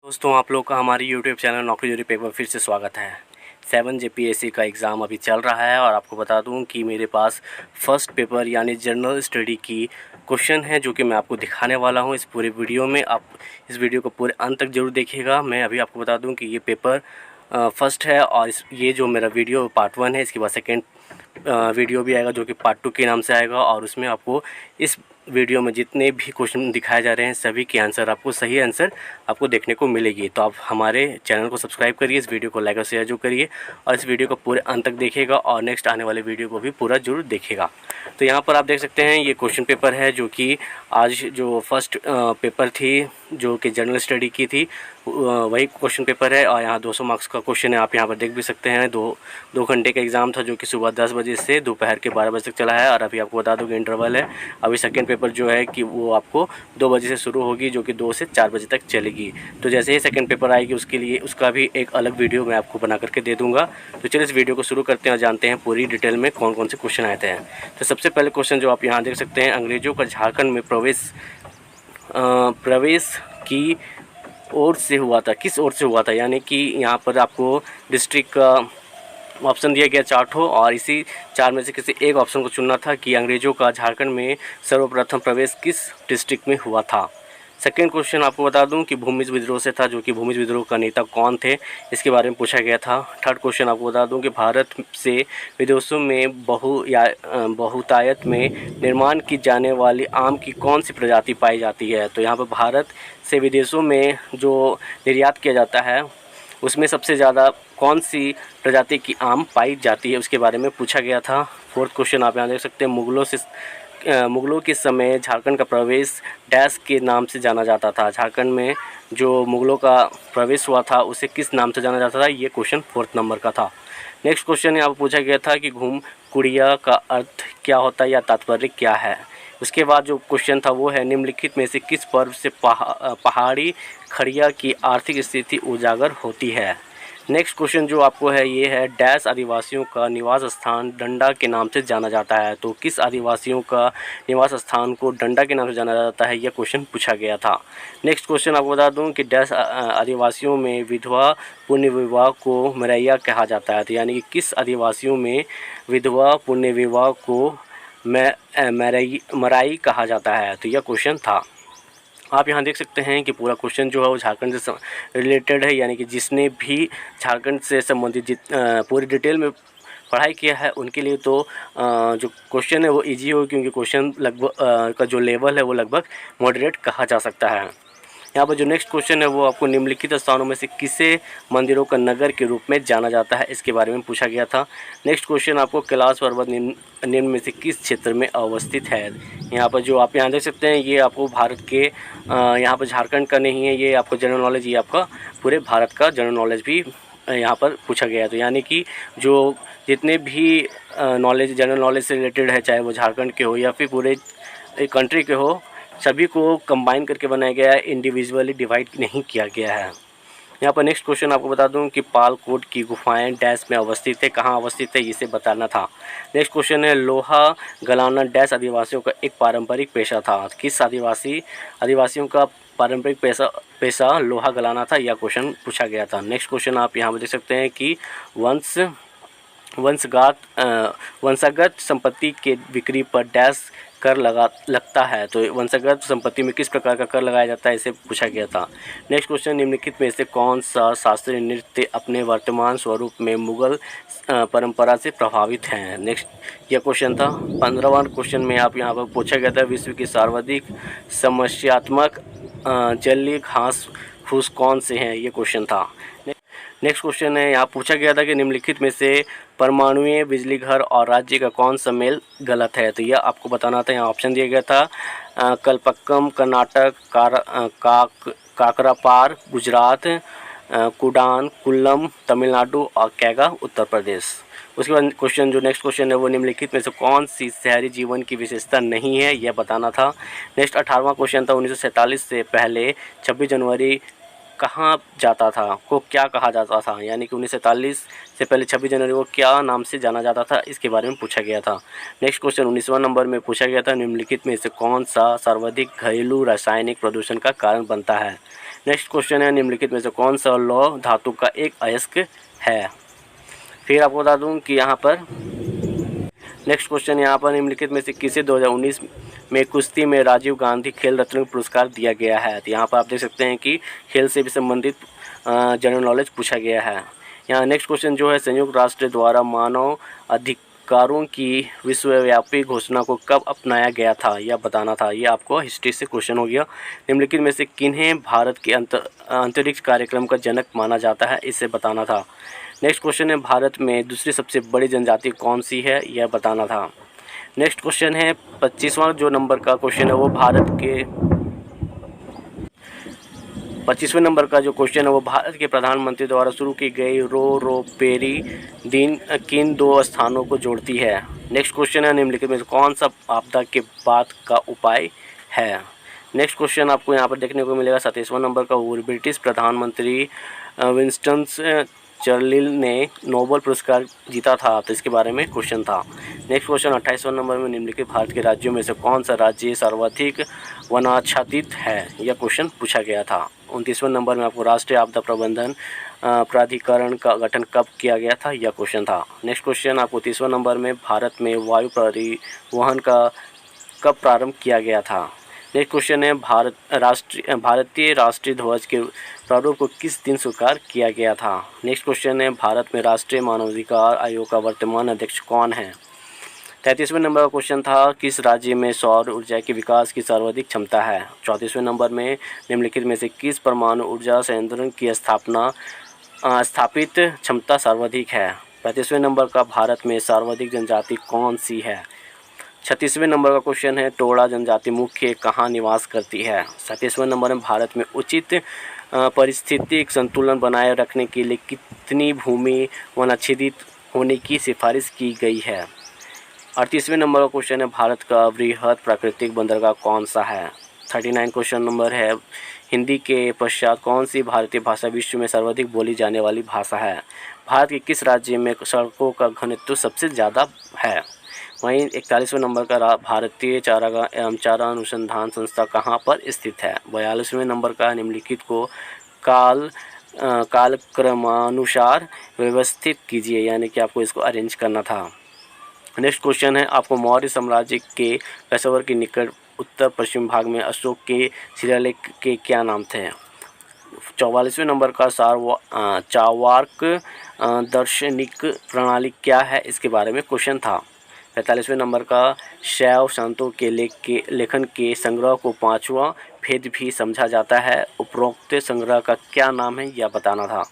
दोस्तों, आप लोग का हमारी यूट्यूब चैनल नौकरी जोरी पेपर फिर से स्वागत है। 7 JPSC का एग्ज़ाम अभी चल रहा है और आपको बता दूं कि मेरे पास फर्स्ट पेपर यानी जनरल स्टडी की क्वेश्चन है जो कि मैं आपको दिखाने वाला हूं इस पूरे वीडियो में। आप इस वीडियो को पूरे अंत तक ज़रूर देखिएगा। मैं अभी आपको बता दूं कि ये पेपर फर्स्ट है और ये जो मेरा वीडियो पार्ट 1 है, इसके बाद सेकेंड वीडियो भी आएगा जो कि पार्ट 2 के नाम से आएगा और उसमें आपको इस वीडियो में जितने भी क्वेश्चन दिखाए जा रहे हैं सभी के आंसर आपको सही आंसर आपको देखने को मिलेगी। तो आप हमारे चैनल को सब्सक्राइब करिए, इस वीडियो को लाइक और शेयर जो करिए और इस वीडियो को पूरे अंत तक देखिएगा और नेक्स्ट आने वाले वीडियो को भी पूरा जरूर देखिएगा। तो यहाँ पर आप देख सकते हैं ये क्वेश्चन पेपर है जो कि आज जो फर्स्ट पेपर थी जो कि जनरल स्टडी की थी वही क्वेश्चन पेपर है और यहाँ 200 मार्क्स का क्वेश्चन है। आप यहाँ पर देख भी सकते हैं। दो घंटे का एग्ज़ाम था जो कि सुबह 10 बजे से दोपहर के 12 बजे तक चला है और अभी आपको बता दूँ कि इंटरवल है। अभी सेकेंड पेपर जो है कि वो आपको 2 बजे से शुरू होगी जो कि 2 से 4 बजे तक चलेगी। तो जैसे ही सेकेंड पेपर आएगी उसके लिए उसका भी एक अलग वीडियो मैं आपको बना करके दे दूँगा। तो चलिए इस वीडियो को शुरू करते हैं और जानते हैं पूरी डिटेल में कौन कौन से क्वेश्चन आते हैं। तो सबसे पहले क्वेश्चन जो आप यहाँ देख सकते हैं, अंग्रेज़ों का झारखंड में प्रवेश की ओर से हुआ था, किस ओर से हुआ था। यानी कि यहाँ पर आपको डिस्ट्रिक्ट का ऑप्शन दिया गया 4 ठो और इसी 4 में से किसी एक ऑप्शन को चुनना था कि अंग्रेज़ों का झारखंड में सर्वप्रथम प्रवेश किस डिस्ट्रिक्ट में हुआ था। सेकेंड क्वेश्चन आपको बता दूं कि भूमिज विद्रोह से था जो कि भूमिज विद्रोह का नेता कौन थे, इसके बारे में पूछा गया था। थर्ड क्वेश्चन आपको बता दूं कि भारत से विदेशों में बहुतायत में निर्माण की जाने वाली आम की कौन सी प्रजाति पाई जाती है। तो यहाँ पर भारत से विदेशों में जो निर्यात किया जाता है उसमें सबसे ज़्यादा कौन सी प्रजाति की आम पाई जाती है उसके बारे में पूछा गया था। फोर्थ क्वेश्चन आप यहाँ देख सकते हैं, मुग़लों के समय झारखंड का प्रवेश डैश के नाम से जाना जाता था। झारखंड में जो मुग़लों का प्रवेश हुआ था उसे किस नाम से जाना जाता था, ये क्वेश्चन 4th नंबर का था। नेक्स्ट क्वेश्चन यहाँ पर पूछा गया था कि घूम कुड़िया का अर्थ क्या होता है या तात्पर्य क्या है। उसके बाद जो क्वेश्चन था वो है, निम्नलिखित में से किस पर्व से पहाड़ी खड़िया की आर्थिक स्थिति उजागर होती है। नेक्स्ट क्वेश्चन जो आपको है ये है, डैश आदिवासियों का निवास स्थान डंडा के नाम से जाना जाता है। तो किस आदिवासियों का निवास स्थान को डंडा के नाम से जाना जाता है, यह क्वेश्चन पूछा गया था। नेक्स्ट क्वेश्चन आपको बता दूं कि डैश आदिवासियों में विधवा पुण्य विवाह को मरैया कहा जाता है। तो यानी कि किस आदिवासियों में विधवा पुण्य विवाह को मराई कहा जाता है। तो यह क्वेश्चन था। आप यहाँ देख सकते हैं कि पूरा क्वेश्चन जो है वो झारखंड से रिलेटेड है, यानी कि जिसने भी झारखंड से संबंधित पूरी डिटेल में पढ़ाई किया है उनके लिए तो जो क्वेश्चन है वो इजी हो, क्योंकि क्वेश्चन लगभग का जो लेवल है वो लगभग मॉडरेट कहा जा सकता है। यहाँ पर जो नेक्स्ट क्वेश्चन है वो आपको निम्नलिखित स्थानों में से किसे मंदिरों का नगर के रूप में जाना जाता है, इसके बारे में पूछा गया था। नेक्स्ट क्वेश्चन आपको कैलाश पर्वत निम्न में से किस क्षेत्र में अवस्थित है। यहाँ पर जो आप यहाँ देख सकते हैं ये आपको भारत के यहाँ पर झारखंड का नहीं है, ये आपको जनरल नॉलेज, ये आपका पूरे भारत का जनरल नॉलेज भी यहाँ पर पूछा गया है। तो यानी कि जो जितने भी नॉलेज जनरल नॉलेज से रिलेटेड है, चाहे वो झारखंड के हो या फिर पूरे कंट्री के हो, सभी को कंबाइन करके बनाया गया है, इंडिविजुअली डिवाइड नहीं किया गया है। यहाँ पर नेक्स्ट क्वेश्चन आपको बता दूं कि पालकोट की गुफाएं डैश में अवस्थित है, कहाँ अवस्थित है इसे बताना था। नेक्स्ट क्वेश्चन है, लोहा गलाना डैश आदिवासियों का एक पारंपरिक पेशा था। किस आदिवासियों का पारंपरिक पेशा लोहा गलाना था, यह क्वेश्चन पूछा गया था। नेक्स्ट क्वेश्चन आप यहाँ पर देख सकते हैं कि वंशगत संपत्ति के बिक्री पर डैश कर लगता है। तो वंशगत संपत्ति में किस प्रकार का कर लगाया जाता है, इसे पूछा गया था। नेक्स्ट क्वेश्चन, निम्नलिखित में से कौन सा शास्त्रीय नृत्य अपने वर्तमान स्वरूप में मुगल परंपरा से प्रभावित है। नेक्स्ट यह क्वेश्चन था। 15वां क्वेश्चन में आप यहाँ पर पूछा गया था, विश्व की सर्वाधिक समस्यात्मक जलीय घास फूस कौन से हैं, ये क्वेश्चन था। नेक्स्ट क्वेश्चन है, यहाँ पूछा गया था कि निम्नलिखित में से परमाणुीय बिजली घर और राज्य का कौन सा मेल गलत है। तो यह आपको बताना था। यहाँ ऑप्शन दिया गया था, कलपक्कम कर्नाटक, काकरापार गुजरात, कुडान कुल्लम तमिलनाडु और कैगा उत्तर प्रदेश। उसके बाद क्वेश्चन जो नेक्स्ट क्वेश्चन है वो, निम्नलिखित में से कौन सी शहरी जीवन की विशेषता नहीं है, यह बताना था। नेक्स्ट 18वां क्वेश्चन था, 1947 से पहले 26 जनवरी कहाँ जाता था, को क्या कहा जाता था। यानी कि 1947 से पहले 26 जनवरी को क्या नाम से जाना जाता था, इसके बारे में पूछा गया था। नेक्स्ट क्वेश्चन 19वां नंबर में पूछा गया था, निम्नलिखित में से कौन सा सर्वाधिक घरेलू रासायनिक प्रदूषण का कारण बनता है। नेक्स्ट क्वेश्चन है निम्नलिखित में से कौन सा लौह धातु का एक अयस्क है। फिर आपको बता दूं कि यहाँ पर नेक्स्ट क्वेश्चन यहाँ पर निम्नलिखित में से किसे 2019 में कुश्ती में राजीव गांधी खेल रत्न पुरस्कार दिया गया है। तो यहाँ पर आप देख सकते हैं कि खेल से भी संबंधित जनरल नॉलेज पूछा गया है। यहाँ नेक्स्ट क्वेश्चन जो है संयुक्त राष्ट्र द्वारा मानव अधिकारों की विश्वव्यापी घोषणा को कब अपनाया गया था यह बताना था। ये आपको हिस्ट्री से क्वेश्चन हो गया। निम्नलिखित में से किन्हें भारत के अंतरिक्ष कार्यक्रम का जनक माना जाता है, इसे बताना था। नेक्स्ट क्वेश्चन है भारत में दूसरी सबसे बड़ी जनजाति कौन सी है, यह बताना था। नेक्स्ट क्वेश्चन है 25वां जो नंबर का क्वेश्चन है वो भारत के 25वें नंबर का जो क्वेश्चन है वो भारत के प्रधानमंत्री द्वारा शुरू की गई रो पेरी दिन किन दो स्थानों को जोड़ती है। नेक्स्ट क्वेश्चन है निम्नलिखित में कौन सा आपदा के बाद का उपाय है। नेक्स्ट क्वेश्चन आपको यहाँ पर देखने को मिलेगा 27वां नंबर का ब्रिटिश प्रधानमंत्री विंस्टन चर्चिल ने नोबेल पुरस्कार जीता था, तो इसके बारे में क्वेश्चन था। नेक्स्ट क्वेश्चन 28वां नंबर में निम्नलिखित भारत के राज्यों में से कौन सा राज्य सर्वाधिक वनाच्छादित है, यह क्वेश्चन पूछा गया था। 29वें नंबर में आपको राष्ट्रीय आपदा प्रबंधन प्राधिकरण का गठन कब किया गया था, यह क्वेश्चन था। नेक्स्ट क्वेश्चन आपको 30वें नंबर में भारत में वायु परिवहन का कब प्रारंभ किया गया था। नेक्स्ट क्वेश्चन है भारतीय राष्ट्रीय ध्वज के प्रारूप को किस दिन स्वीकार किया गया था। नेक्स्ट क्वेश्चन है भारत में राष्ट्रीय मानवाधिकार आयोग का वर्तमान अध्यक्ष कौन है। 33वें नंबर का क्वेश्चन था किस राज्य में सौर ऊर्जा के विकास की सर्वाधिक क्षमता है। 34वें नंबर में निम्नलिखित में से किस परमाणु ऊर्जा संयंत्र की स्थापित क्षमता सर्वाधिक है। 35वें नंबर का भारत में सर्वाधिक जनजाति कौन सी है। 36वें नंबर का क्वेश्चन है टोडा जनजाति मुख्य कहाँ निवास करती है। 37वें नंबर में भारत में उचित पारिस्थितिक संतुलन बनाए रखने के लिए कितनी भूमि वनाच्छादित होने की सिफारिश की गई है। 38वें नंबर का क्वेश्चन है भारत का वृहद प्राकृतिक बंदरगाह कौन सा है। 39 क्वेश्चन नंबर है हिंदी के पश्चात कौन सी भारतीय भाषा विश्व में सर्वाधिक बोली जाने वाली भाषा है। भारत के किस राज्य में सड़कों का घनत्व सबसे ज़्यादा है। वहीं 41वें नंबर का भारतीय चारागाह एवं चारा अनुसंधान संस्था कहाँ पर स्थित है। 42वें नंबर का निम्नलिखित को कालक्रमानुसार व्यवस्थित कीजिए, यानी कि आपको इसको अरेंज करना था। नेक्स्ट क्वेश्चन है आपको मौर्य साम्राज्य के पेशावर के निकट उत्तर पश्चिम भाग में अशोक के शिलालेख के क्या नाम थे। 44वें नंबर का चार्वाक दार्शनिक प्रणाली क्या है, इसके बारे में क्वेश्चन था। 45वें नंबर का शैव संतों के लेखन के संग्रह को 5वां भेद भी समझा जाता है, उपरोक्त संग्रह का क्या नाम है, यह बताना था।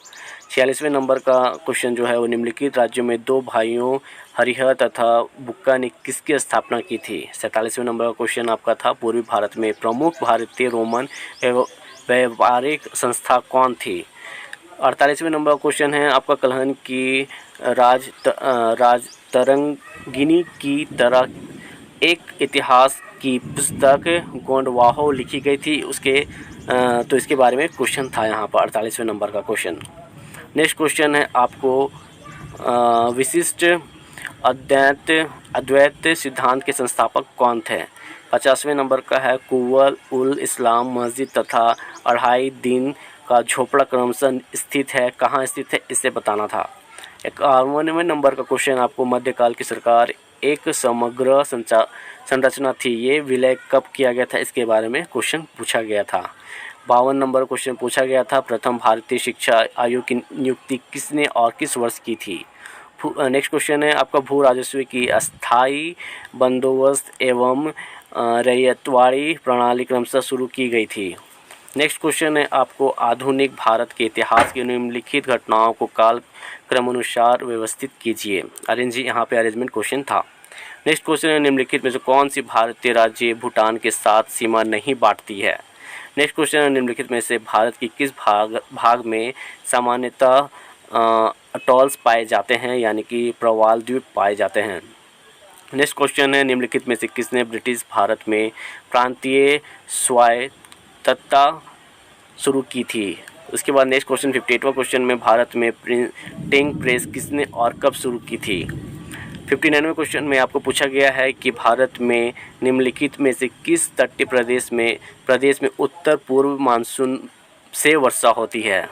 46वें नंबर का क्वेश्चन जो है वो निम्नलिखित राज्यों में दो भाइयों हरिहर तथा बुक्का ने किसकी स्थापना की थी। 47वें नंबर का क्वेश्चन आपका था पूर्वी भारत में प्रमुख भारतीय रोमन व्यापारिक संस्था कौन थी। 48वें नंबर का क्वेश्चन है आपका कलहन की राज तरंगिनी की तरह एक इतिहास की पुस्तक गोंडवाहो लिखी गई थी, तो इसके बारे में क्वेश्चन था यहाँ पर 48वें नंबर का क्वेश्चन। नेक्स्ट क्वेश्चन है आपको विशिष्ट अद्वैत सिद्धांत के संस्थापक कौन थे। 50वें नंबर का है कुव्वत उल इस्लाम मस्जिद तथा 2.5 दिन का झोपड़ा क्रमशः स्थित है, कहाँ स्थित है, इसे बताना था। 51वें नंबर का क्वेश्चन आपको मध्यकाल की सरकार एक समग्र संरचना थी, ये विलय कब किया गया था, इसके बारे में क्वेश्चन पूछा गया था। 52 नंबर क्वेश्चन पूछा गया था प्रथम भारतीय शिक्षा आयोग की नियुक्ति किसने और किस वर्ष की थी। नेक्स्ट क्वेश्चन है आपका भू राजस्व की अस्थायी बंदोबस्त एवं रैयतवाड़ी प्रणाली क्रमशः शुरू की गई थी। नेक्स्ट क्वेश्चन है आपको आधुनिक भारत के इतिहास की निम्नलिखित घटनाओं को काल क्रमानुसार व्यवस्थित कीजिए। यहाँ पे अरेंजमेंट क्वेश्चन था। नेक्स्ट क्वेश्चन है निम्नलिखित में से कौन सी भारतीय राज्य भूटान के साथ सीमा नहीं बांटती है। नेक्स्ट क्वेश्चन है निम्नलिखित में से भारत की किस भाग में सामान्यतः अटॉल्स पाए जाते हैं, यानी कि प्रवाल द्वीप पाए जाते हैं। नेक्स्ट क्वेश्चन है निम्नलिखित में से किसने ब्रिटिश भारत में प्रांतीय स्वायत्तता शुरू की थी। उसके बाद नेक्स्ट क्वेश्चन 58वां क्वेश्चन में भारत में प्रिंटिंग प्रेस किसने और कब शुरू की थी। 59वें क्वेश्चन में आपको पूछा गया है कि भारत में निम्नलिखित में से किस तटीय प्रदेश में उत्तर पूर्व मानसून से वर्षा होती है।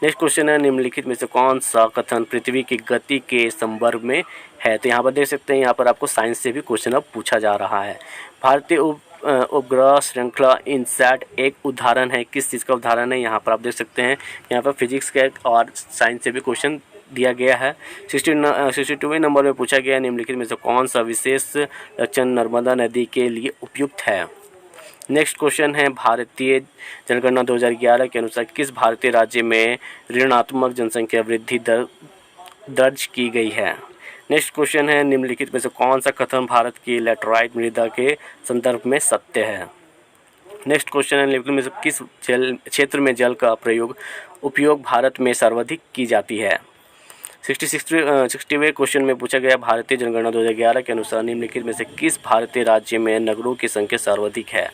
नेक्स्ट क्वेश्चन है, निम्नलिखित में से कौन सा कथन पृथ्वी की गति के संदर्भ में है। तो यहाँ पर देख सकते हैं, यहाँ पर आपको साइंस से भी क्वेश्चन अब पूछा जा रहा है। भारतीय उपग्रह श्रृंखला इनसैट एक उदाहरण है। किस चीज़ का उदाहरण है, यहाँ पर आप देख सकते हैं। यहाँ पर फिजिक्स का और साइंस से भी क्वेश्चन दिया गया है। 62वें नंबर में पूछा गया, निम्नलिखित में से कौन सा विशेष लक्षण नर्मदा नदी के लिए उपयुक्त है। नेक्स्ट क्वेश्चन है, भारतीय जनगणना 2011 के अनुसार किस भारतीय राज्य में ऋणात्मक जनसंख्या वृद्धि दर दर्ज की गई है। नेक्स्ट क्वेश्चन है, निम्नलिखित में से कौन सा कथन भारत की लैटेराइट मृदा के संदर्भ में सत्य है। नेक्स्ट क्वेश्चन है, निम्नलिखित में से किस जल क्षेत्र में जल का उपयोग भारत में सर्वाधिक की जाती है। 60वें क्वेश्चन में पूछा गया, भारतीय जनगणना 2011 के अनुसार निम्नलिखित में से किस भारतीय राज्य में नगरों की संख्या सर्वाधिक है।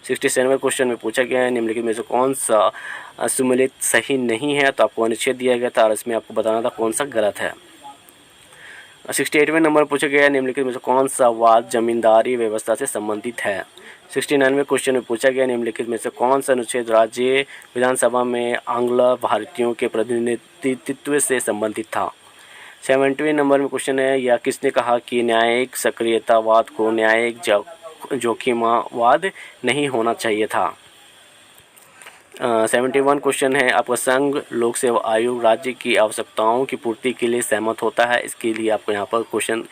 67वें क्वेश्चन में पूछा गया है, निम्नलिखित में से कौन सा सम्मिलित सही नहीं है। तो आपको अनुच्छेद दिया गया था और इसमें आपको बताना था कौन सा गलत है। 68वें नंबर पूछा गया है, निम्नलिखित में से कौन सा वाद जमींदारी व्यवस्था से संबंधित है। 69वें क्वेश्चन में पूछा गया, निम्नलिखित में से कौन सा अनुच्छेद राज्य विधानसभा में आंग्ल भारतीयों के प्रतिनिधित्व से संबंधित था। 70वें नंबर में क्वेश्चन है, यह किसने कहा कि न्यायिक सक्रियतावाद को न्यायिक जोखिमवाद नहीं होना चाहिए था। 71 क्वेश्चन है, आपका संघ लोक सेवा आयोग राज्य की आवश्यकताओं की पूर्ति के लिए सहमत होता है। इसके लिए आपको यहाँ पर क्वेश्चन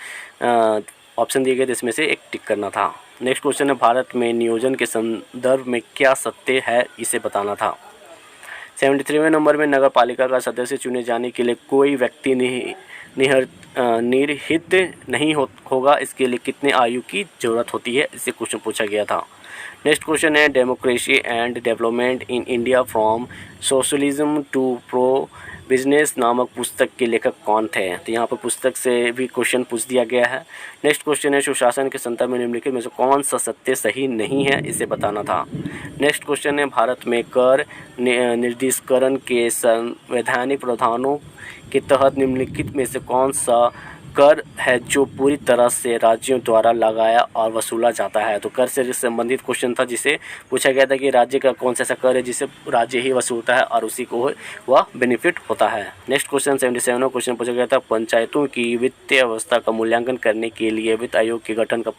ऑप्शन दिए गए थे, इसमें से एक टिक करना था। नेक्स्ट क्वेश्चन है, भारत में नियोजन के संदर्भ में क्या सत्य है, इसे बताना था। 73वें नंबर में नगर पालिका का सदस्य चुने जाने के लिए कोई व्यक्ति निर्हित नहीं होगा, इसके लिए कितने आयु की ज़रूरत होती है, इससे क्वेश्चन पूछा गया था। नेक्स्ट क्वेश्चन है, democracy and development in India from socialism to pro business नामक पुस्तक के लेखक कौन थे। तो यहाँ पर पुस्तक से भी क्वेश्चन पूछ दिया गया है। नेक्स्ट क्वेश्चन है, सुशासन के संदर्भ में निम्नलिखित में से कौन सा सत्य सही नहीं है, इसे बताना था। नेक्स्ट क्वेश्चन है, भारत में कर निर्दिष्टकरण के संवैधानिक प्रावधानों के तहत निम्नलिखित में से कौन सा कर है जो पूरी तरह से राज्यों द्वारा लगाया और वसूला जाता है। तो कर से संबंधित क्वेश्चन था, जिसे पूछा गया था कि राज्य का कौन सा ऐसा कर है जिसे राज्य ही वसूलता है और उसी को वह बेनिफिट होता है। नेक्स्ट क्वेश्चन 77वां क्वेश्चन पूछा गया था, पंचायतों की वित्तीय अवस्था का मूल्यांकन करने के लिए वित्त आयोग के गठन का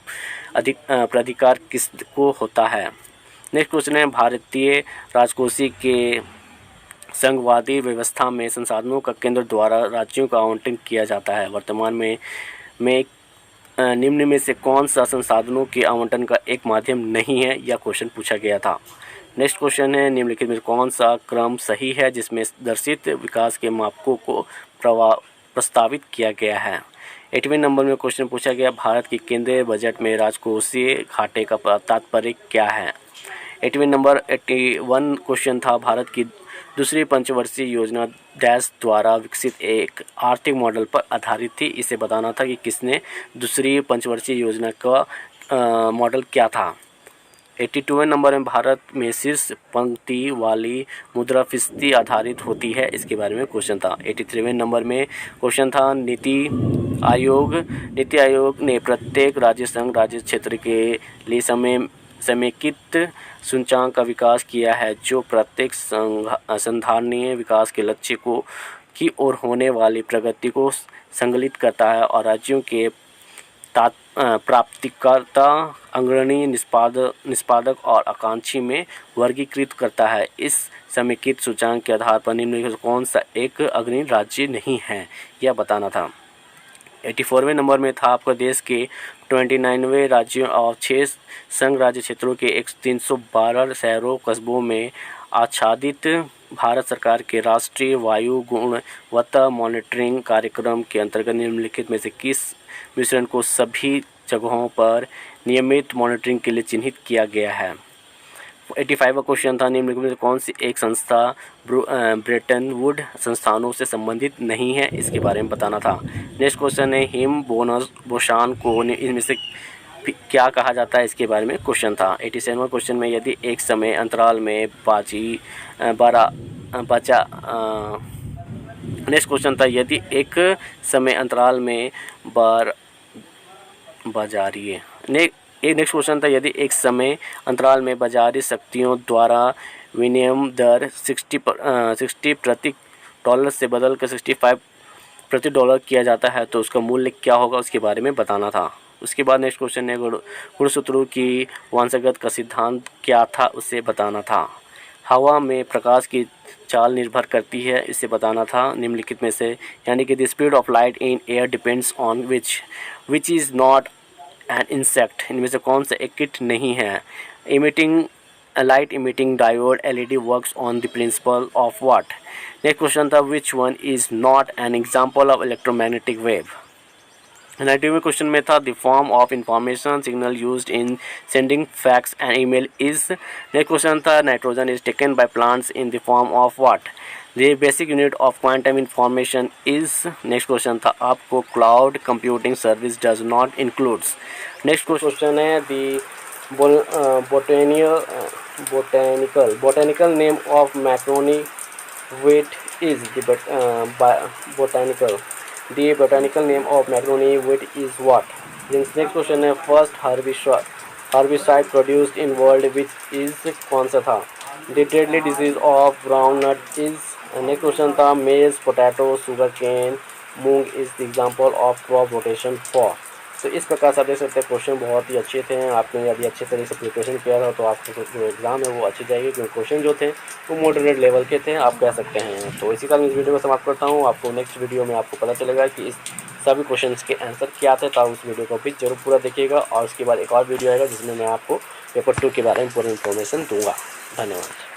प्राधिकार किसको होता है। नेक्स्ट क्वेश्चन है, भारतीय राजकोषीय के संघवादी व्यवस्था में संसाधनों का केंद्र द्वारा राज्यों का आवंटन किया जाता है। वर्तमान में निम्न में से कौन सा संसाधनों के आवंटन का एक माध्यम नहीं है, यह क्वेश्चन पूछा गया था। नेक्स्ट क्वेश्चन है, निम्नलिखित में कौन सा क्रम सही है जिसमें दर्शित विकास के मापकों को प्रस्तावित किया गया है। 8वें नंबर में क्वेश्चन पूछा गया, भारत के केंद्रीय बजट में राजकोषीय घाटे का तात्पर्य क्या है। 81 क्वेश्चन था, भारत की दूसरी पंचवर्षीय योजना डैश द्वारा विकसित एक आर्थिक मॉडल पर आधारित थी, इसे बताना था कि किसने दूसरी पंचवर्षीय योजना का मॉडल क्या था। 82वें नंबर में भारत में शीर्ष पंक्ति वाली मुद्रा फीसदी आधारित होती है, इसके बारे में क्वेश्चन था। 83वें नंबर में क्वेश्चन था, नीति आयोग ने प्रत्येक राज्य संघ राज्य क्षेत्र के लिए समेकित सूचकांक का विकास किया है जो प्रत्येक संधारणीय विकास के लक्ष्य की ओर होने वाली प्रगति को संकलित करता है और राज्यों के प्राप्तिकर्ता अग्रणी निष्पादक और आकांक्षी में वर्गीकृत करता है। इस समेकित सूचकांक के आधार पर निम्नलिखित कौन सा एक अग्रणी राज्य नहीं है, यह बताना था। 84वें नंबर में था, आपका देश के 29वें राज्यों और 6 संघ राज्य क्षेत्रों के 312 शहरों कस्बों में आच्छादित भारत सरकार के राष्ट्रीय वायु गुणवत्ता मॉनिटरिंग कार्यक्रम के अंतर्गत निम्नलिखित में से किस मिश्रण को सभी जगहों पर नियमित मॉनिटरिंग के लिए चिन्हित किया गया है। 85वां क्वेश्चन था, निम्नलिखित में कौन सी एक संस्था ब्रेटन वुड संस्थानों से संबंधित नहीं है, इसके बारे में बताना था। नेक्स्ट क्वेश्चन है, हिम बोसान को इनमें से क्या कहा जाता है, इसके बारे में क्वेश्चन था। 87वां क्वेश्चन में, यदि एक समय अंतराल में नेक्स्ट क्वेश्चन था, यदि एक समय अंतराल में नेक्स्ट क्वेश्चन था, यदि एक समय अंतराल में बाजारी शक्तियों द्वारा विनिमय दर 60 प्रति डॉलर से बदल कर 65 प्रति डॉलर किया जाता है तो उसका मूल्य क्या होगा, उसके बारे में बताना था। उसके बाद नेक्स्ट क्वेश्चन है गुणसूत्रों की वंशागत का सिद्धांत क्या था, उसे बताना था। हवा में प्रकाश की चाल निर्भर करती है, इसे बताना था निम्नलिखित में से, यानी कि the speed of light in air depends on which is not an insect, इनमें से कौन सा एक कीट नहीं है। Emitting light emitting diode LED works on the principle of what. Next question था which one is not an example of electromagnetic wave. 90वें क्वेश्चन में था the form of information signal used in sending fax and email is. Next question था nitrogen is taken by plants in the form of what. The basic unit of quantum information is. Next question था आपको cloud computing service does not includes. Next question है the botanical name of macaroni wheat is the botanical name of macaroni wheat is what? Next question है first herbicide produced in world which is कौन सा था। The deadly disease of groundnut is। next question था maize, potato, sugarcane, moong is the example of crop rotation for। तो इस प्रकार से आप देख सकते हैं क्वेश्चन बहुत ही अच्छे थे। आपने यदि अच्छे तरीके से प्रिपरेशन किया था तो आपको जो एग्ज़ाम है वो अच्छी जाएगी, क्योंकि क्वेश्चन जो थे वो मॉडरेट लेवल के थे, आप कह सकते हैं। तो इसी कारण इस वीडियो को समाप्त करता हूँ। आपको नेक्स्ट वीडियो में आपको पता चलेगा कि इस सभी क्वेश्चंस के आंसर क्या थे, तो उस वीडियो को भी जरूर पूरा देखिएगा। और उसके बाद एक और वीडियो आएगा जिसमें मैं आपको पेपर 2 के बारे में पूरी इन्फॉर्मेशन दूँगा। धन्यवाद।